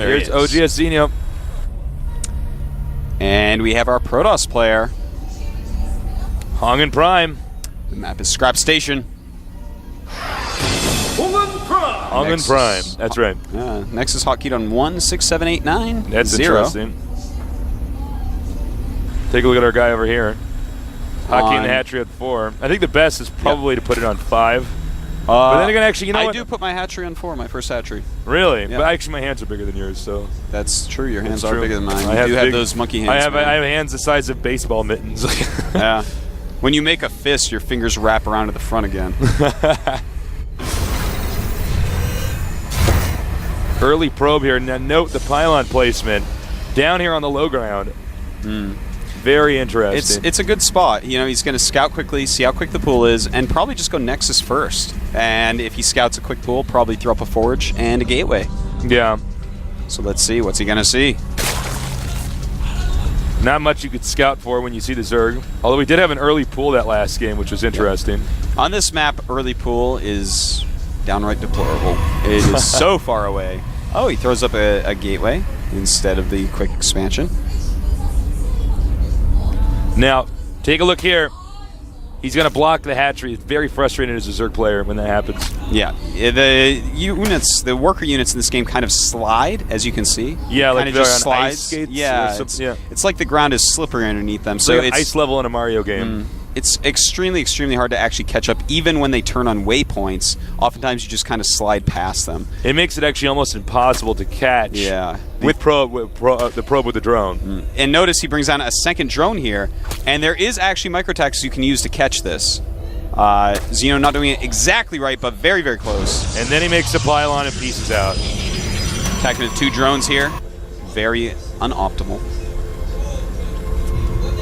Here's OGS Zenio. And we have our Protoss player. HongUn Prime. The map is Scrap Station. HongUn Prime. That's right. Nexus hotkeyed on 16789. That's interesting. Take a look at our guy over here. Hotkeying the hatchery at 4. I think the best is probably to put it on 5. But then again, actually, you know I what? do put my hatchery on 4, my first hatchery. Really? Yeah. But actually, my hands are bigger than yours, so. That's true. Your hands are bigger than mine. I You have those monkey hands. I have hands the size of baseball mittens. Yeah. When you make a fist, your fingers wrap around to the front again. Early probe here. Now note the pylon placement down here on the low ground. Very interesting. It's a good spot. You know, he's going to scout quickly, see how quick the pool is, and probably just go Nexus first. And if he scouts a quick pool, probably throw up a forge and a gateway. Yeah. So let's see. What's he going to see? Not much you could scout for when you see the Zerg. Although we did have an early pool that last game, which was interesting. On this map, early pool is downright deplorable. It is so far away. Oh, he throws up a gateway instead of the quick expansion. Now, take a look here. He's going to block the hatchery. It's very frustrating as a Zerg player when that happens. Yeah, the units, the worker units in this game kind of slide, as you can see. Yeah, like just on slides. ice skates. Yeah, it's like the ground is slippery underneath them. So like it's ice level in a Mario game. It's extremely, extremely hard to actually catch up, even when they turn on waypoints. Oftentimes, you just kind of slide past them. It makes it actually almost impossible to catch. Yeah. The probe with the drone. And notice he brings on a second drone here, and there is actually microtactics you can use to catch this. Zenio not doing it exactly right, but very, very close. And then he makes the pylon and pieces out. Attacking the 2 drones here. Very unoptimal.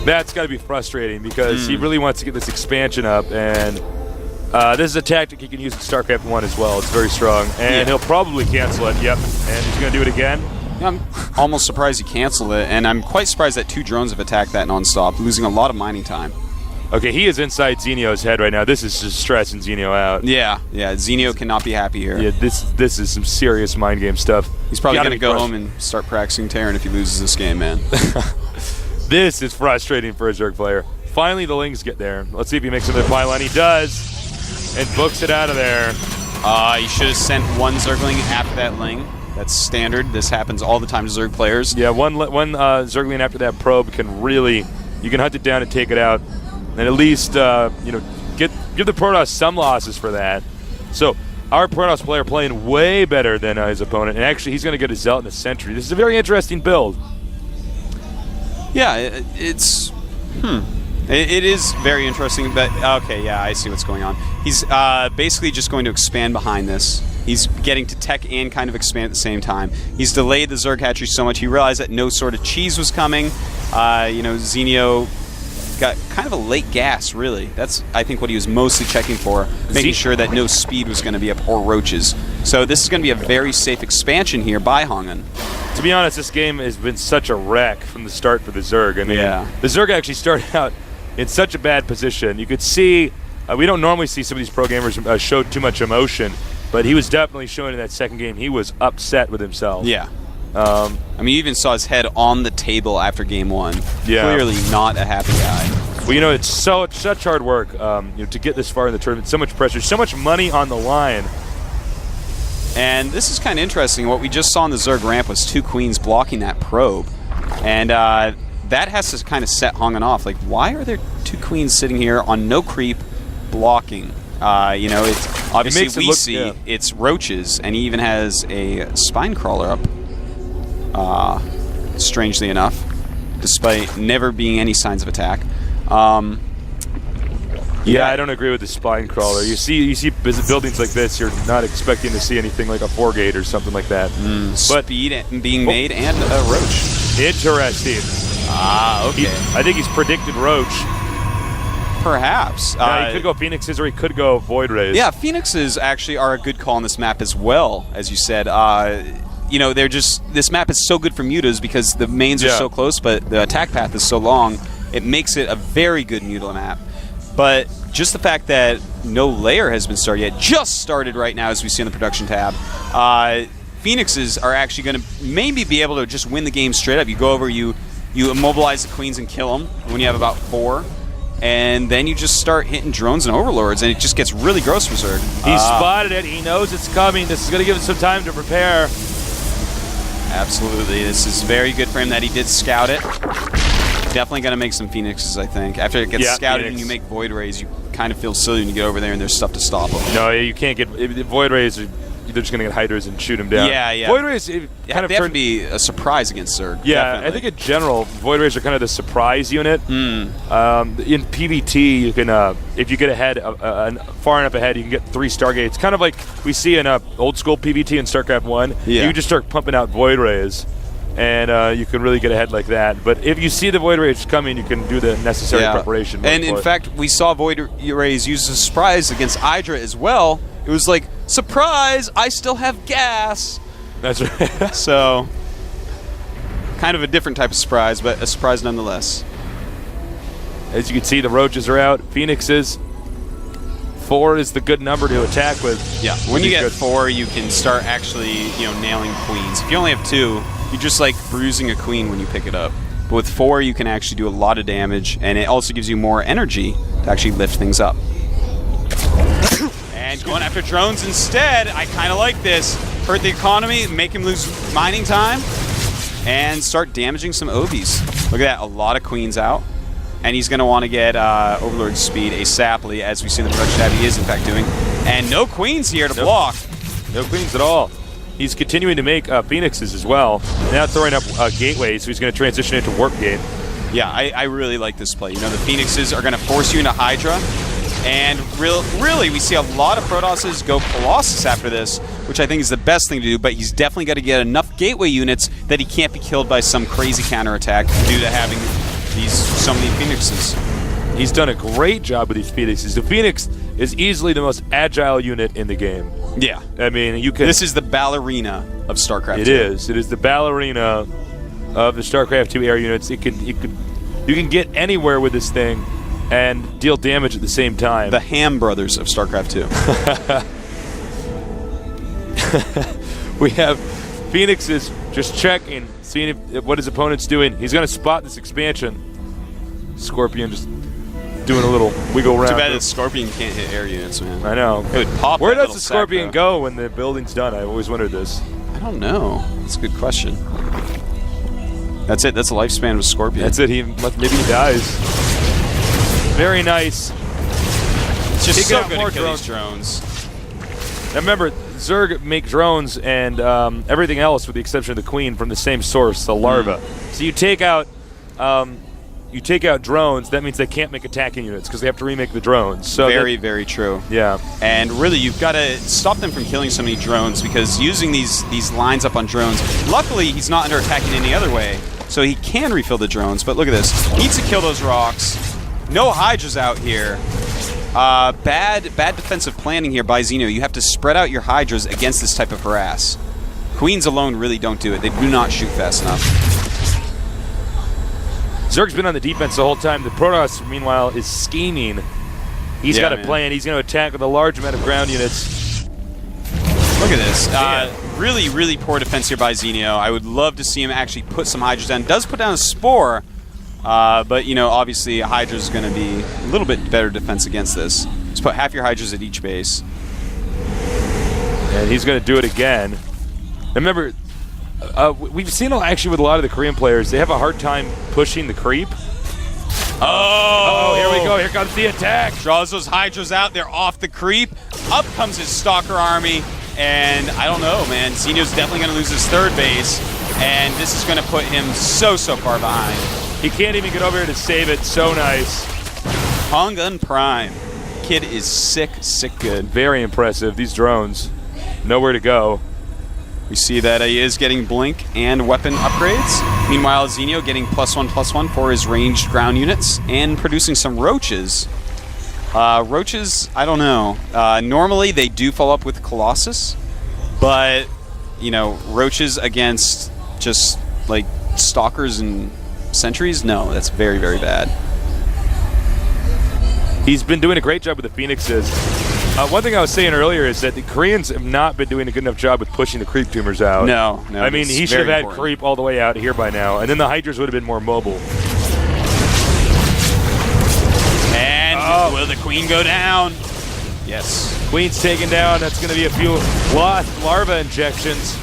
That's got to be frustrating because he really wants to get this expansion up, and this is a tactic he can use in Starcraft 1 as well. It's very strong, and he'll probably cancel it. Yep, and he's going to do it again. Yeah, I'm almost surprised he canceled it, and I'm quite surprised that 2 drones have attacked that nonstop, losing a lot of mining time. Okay, he is inside Zenio's head right now. This is just stressing Zenio out. Yeah, Zenio cannot be happy here. Yeah, this is some serious mind game stuff. He's probably going to go home and start practicing Terran if he loses this game, man. This is frustrating for a Zerg player. Finally, the Lings get there. Let's see if he makes another pylon. He does, and books it out of there. He should have sent 1 Zergling after that Ling. That's standard. This happens all the time to Zerg players. Yeah, one Zergling after that probe can really, you can hunt it down and take it out, and at least give the Protoss some losses for that. So our Protoss player playing way better than his opponent, and actually he's going to get a Zealot and a Sentry. This is a very interesting build. Yeah, it is very interesting, but okay, yeah, I see what's going on. He's basically just going to expand behind this. He's getting to tech and kind of expand at the same time. He's delayed the Zerg hatchery so much, he realized that no sort of cheese was coming. Zenio got kind of a late gas, really. That's, I think, what he was mostly checking for, making sure that no speed was going to be up or roaches. So this is going to be a very safe expansion here by HongUn. To be honest, this game has been such a wreck from the start for the Zerg. I mean, the Zerg actually started out in such a bad position. You could see, we don't normally see some of these pro gamers show too much emotion, but he was definitely showing in that second game he was upset with himself. Yeah. I mean, you even saw his head on the table after game 1. Yeah. Clearly not a happy guy. Well, it's such hard work to get this far in the tournament. So much pressure, so much money on the line. And this is kind of interesting. What we just saw on the Zerg ramp was 2 queens blocking that probe. And that has to kind of set HongUn off. Like, why are there 2 queens sitting here on no creep blocking? It's obviously we see it's roaches, and he even has a spine crawler up, strangely enough, despite never being any signs of attack. Yeah, I don't agree with the spine crawler. You see buildings like this, you're not expecting to see anything like a 4-gate or something like that. But speed being made and a roach. Interesting. Okay. I think he's predicted roach. Perhaps. He could go Phoenixes or he could go Void Rays. Yeah, Phoenixes actually are a good call on this map as well, as you said. They're just, this map is so good for mutas because the mains are so close, but the attack path is so long. It makes it a very good muta map. But just the fact that no layer has been started yet, just started right now as we see on the production tab, Phoenixes are actually going to maybe be able to just win the game straight up. You go over, you immobilize the queens and kill them when you have about 4. And then you just start hitting drones and overlords, and it just gets really gross for Zerg. He spotted it. He knows it's coming. This is going to give him some time to prepare. Absolutely. This is very good for him that he did scout it. Definitely going to make some Phoenixes, I think. After it gets scouted and you make Void Rays, you kind of feel silly when you get over there and there's stuff to stop them. No, you can't get Void Rays. They're just going to get Hydras and shoot them down. Yeah, yeah. Void Rays they have to be a surprise against Zerg. Yeah, definitely. I think in general, Void Rays are kind of the surprise unit. In PvT, you can, if you get ahead, far enough ahead, you can get 3 Stargates. Kind of like we see in old school PvT in Starcraft 1. Yeah. You just start pumping out Void Rays, and you can really get ahead like that. But if you see the Void Rays coming, you can do the necessary preparation. And in fact, we saw Void Rays used as a surprise against Hydra as well. It was like, surprise, I still have gas. That's right. So, kind of a different type of surprise, but a surprise nonetheless. As you can see, the Roaches are out. Phoenixes. 4 is the good number to attack with. Yeah, when you get 4, you can start actually, nailing queens. If you only have 2, you're just like bruising a queen when you pick it up. But with 4, you can actually do a lot of damage, and it also gives you more energy to actually lift things up. And going after drones instead, I kind of like this. Hurt the economy, make him lose mining time, and start damaging some Obies. Look at that, a lot of queens out. And he's going to want to get Overlord speed asaply, as we see in the production tab he is in fact doing. And no queens here to block. No queens at all. He's continuing to make Phoenixes as well. Now throwing up gateways, so he's going to transition into Warp Gate. Yeah, I really like this play. The Phoenixes are going to force you into Hydra. And really, we see a lot of Protosses go Colossus after this, which I think is the best thing to do, but he's definitely got to get enough gateway units that he can't be killed by some crazy counterattack due to having so many Phoenixes. He's done a great job with these Phoenixes. The Phoenix is easily the most agile unit in the game. Yeah. I mean, you can... This is the ballerina of StarCraft 2. It is. It is the ballerina of the StarCraft 2 air units. You can get anywhere with this thing and deal damage at the same time. The Ham brothers of StarCraft 2. We have Phoenixes just checking, seeing what his opponent's doing. He's going to spot this expansion. Scorpion just doing a little wiggle around. Too bad that Scorpion can't hit air units, man. I know. It would pop. Where does the Scorpion go when the building's done? I've always wondered this. I don't know. That's a good question. That's it. That's the lifespan of a Scorpion. That's it. Maybe he dies. Very nice. It's just so good to kill these drones. Now remember, Zerg make drones and everything else, with the exception of the queen, from the same source, the larva. So you take out drones. That means they can't make attacking units because they have to remake the drones. So very true. Yeah. And really, you've got to stop them from killing so many drones, because using these lines up on drones. Luckily, he's not under attack in any other way, so he can refill the drones. But look at this. He needs to kill those rocks. No Hydras out here. Bad defensive planning here by Zenio. You have to spread out your Hydras against this type of harass. Queens alone really don't do it. They do not shoot fast enough. Zerg's been on the defense the whole time. The Protoss, meanwhile, is scheming. He's got a plan. He's going to attack with a large amount of ground units. Look at this. Really poor defense here by Zenio. I would love to see him actually put some Hydras down. Does put down a Spore. But, obviously Hydra's is going to be a little bit better defense against this. Just put half your Hydras at each base. And he's going to do it again. Remember, we've seen actually with a lot of the Korean players, they have a hard time pushing the creep. Oh, here we go. Here comes the attack. Draws those Hydras out. They're off the creep. Up comes his Stalker army. And I don't know, man. Zenio's definitely going to lose his third base. And this is going to put him so far behind. He can't even get over here to save it. So nice. HongUn Prime. Kid is sick good. Very impressive. These drones, nowhere to go. We see that he is getting blink and weapon upgrades. Meanwhile, Zenio getting +1/+1 for his ranged ground units and producing some roaches. Roaches, I don't know. Normally, they do follow up with Colossus, but roaches against just like stalkers and sentries, no, that's very bad. He's been doing a great job with the Phoenixes. One thing I was saying earlier is that the Koreans have not been doing a good enough job with pushing the creep tumors out. No. I mean, he should have had creep all the way out here by now, and then the Hydras would have been more mobile. And will the Queen go down? Yes. Queen's taken down. That's going to be a few lost larva injections.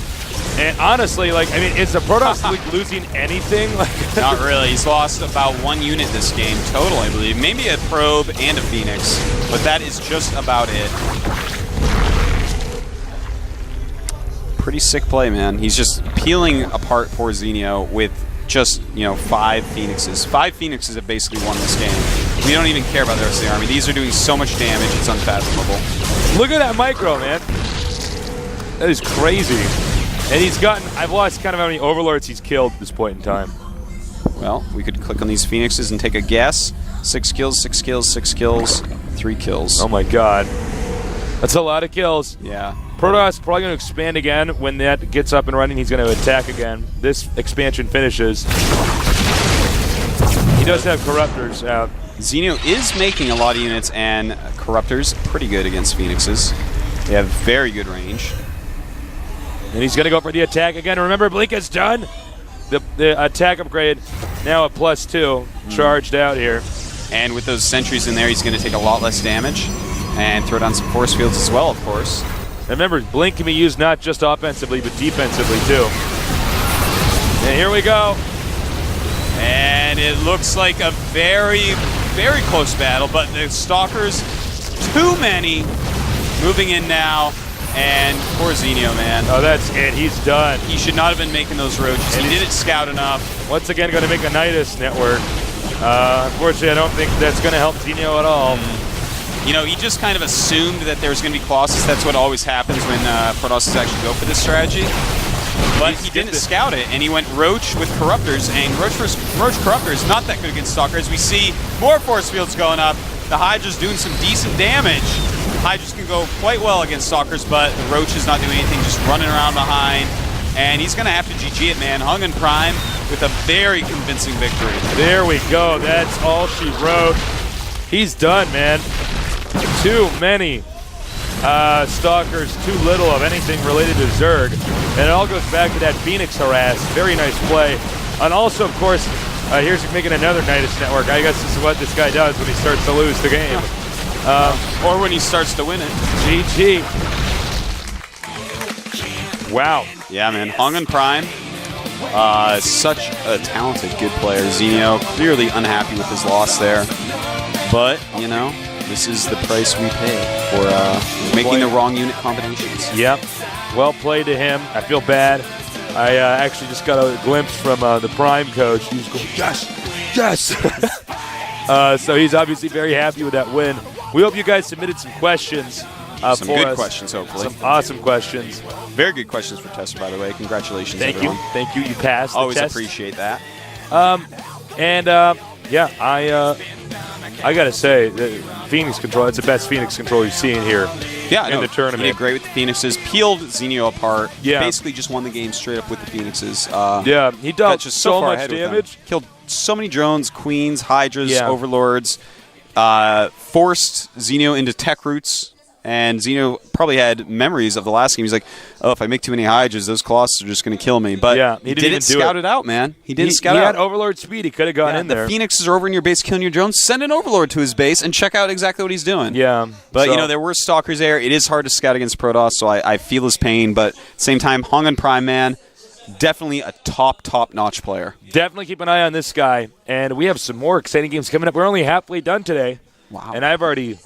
And honestly, is the Protoss League losing anything? Not really. He's lost about 1 unit this game total, I believe. Maybe a probe and a Phoenix, but that is just about it. Pretty sick play, man. He's just peeling apart poor Zenio with just, 5 Phoenixes. 5 Phoenixes have basically won this game. We don't even care about the rest of the army. These are doing so much damage, it's unfathomable. Look at that micro, man. That is crazy. And I've lost kind of how many Overlords he's killed at this point in time. Well, we could click on these Phoenixes and take a guess. 6 kills, 6 kills, 6 kills, 3 kills. Oh my god. That's a lot of kills. Yeah. Protoss probably going to expand again. When that gets up and running, he's going to attack again. This expansion finishes. He does have Corruptors out. Zenio is making a lot of units, and Corruptors pretty good against Phoenixes. They have very good range. And he's going to go for the attack again. Remember, Blink is done. The attack upgrade now a +2 charged out here. And with those sentries in there, he's going to take a lot less damage and throw down some force fields as well, of course. Remember, Blink can be used not just offensively, but defensively too. And here we go. And it looks like a very, very close battle, but the Stalkers, too many, moving in now. And poor Zenio, man. Oh, that's it. He's done. He should not have been making those roaches. He didn't scout enough. Once again, going to make a Nidus network. Unfortunately, I don't think that's going to help Zenio at all. He just kind of assumed that there was going to be Colossus. That's what always happens when Protosses actually go for this strategy. But he didn't scout it, and he went Roach with Corruptors, and Roach Corruptor is not that good against Stalkers. We see more force fields going up. The Hydra's doing some decent damage. Hydras can go quite well against Stalkers, but the Roach is not doing anything, just running around behind. And he's going to have to GG it, man. HongUn Prime with a very convincing victory. There we go. That's all she wrote. He's done, man. Too many Stalkers, too little of anything related to Zerg. And it all goes back to that Phoenix harass. Very nice play. And also, of course, here's making another Nidus network. I guess this is what this guy does when he starts to lose the game. Or when he starts to win it. GG. Wow. Yeah, man. HongUn Prime, such a talented, good player. Zenio clearly unhappy with his loss there. But, this is the price we pay for making the wrong unit combinations. Yep. Well played to him. I feel bad. I actually just got a glimpse from the Prime coach. He was going, yes. So he's obviously very happy with that win. We hope you guys submitted some questions some good questions, hopefully. Some awesome questions. Very good questions for Tester, by the way. Congratulations, everyone. Thank you. You passed the Always test. appreciate that. I got to say, the Phoenix control, it's the best Phoenix control you've seen here in the tournament. He did great with the Phoenixes. Peeled Zenio apart. Yeah. Basically just won the game straight up with the Phoenixes. He dealt just so far much ahead with damage. them. Killed so many drones, queens, hydras, overlords. Forced Zenio into tech roots. And Zenio probably had memories of the last game. He's like, oh, if I make too many hydras, those Colossus are just going to kill me. But he didn't scout it out, man. He didn't scout it out. He had Overlord speed. He could have gone in there. The Phoenixes are over in your base killing your drones. Send an Overlord to his base and check out exactly what he's doing. Yeah. But, there were Stalkers there. It is hard to scout against Protoss, so I feel his pain. But at the same time, HongUn Prime, man, definitely a top-notch player. Definitely keep an eye on this guy. And we have some more exciting games coming up. We're only halfway done today. Wow. And I've already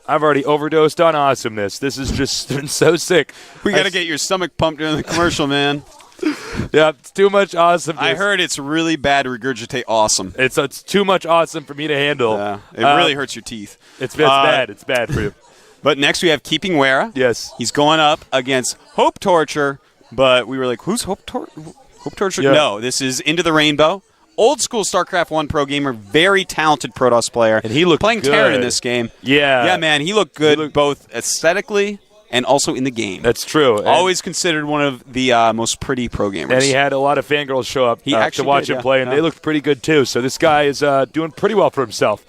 overdosed on awesomeness. This has just been so sick. We got to get your stomach pumped during the commercial, man. Yeah, it's too much awesomeness. I heard it's really bad to regurgitate awesome. It's too much awesome for me to handle. Yeah, it really hurts your teeth. It's bad. It's bad for you. But next we have Keeping Wera. Yes. He's going up against Hope Torture, but we were like, who's Hope Torture? Yeah. No, this is Into the Rainbow. Old school StarCraft 1 pro gamer, very talented Protoss player. And he looked playing good. Terran in this game. Yeah. Yeah, man, he looked good both aesthetically and also in the game. That's true. Always considered one of the most pretty pro gamers. And he had a lot of fangirls show up to watch him play, and they looked pretty good too. So this guy is doing pretty well for himself.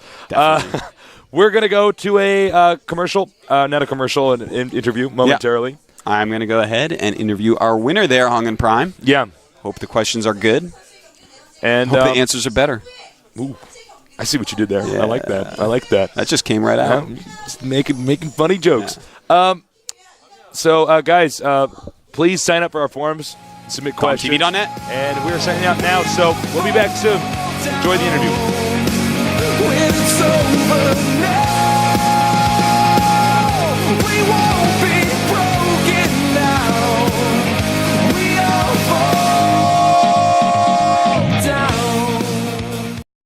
we're going to go to a commercial, not a commercial, an interview momentarily. Yeah. I'm going to go ahead and interview our winner there, HongUn Prime. Yeah. Hope the questions are good. And hope the answers are better. Ooh, I see what you did there. Yeah. I like that. I like that. That just came right out. Just making funny jokes. Yeah. So, guys, please sign up for our forums. Submit questions. GOMTV.net. And we're signing out now, so we'll be back soon. Enjoy the interview.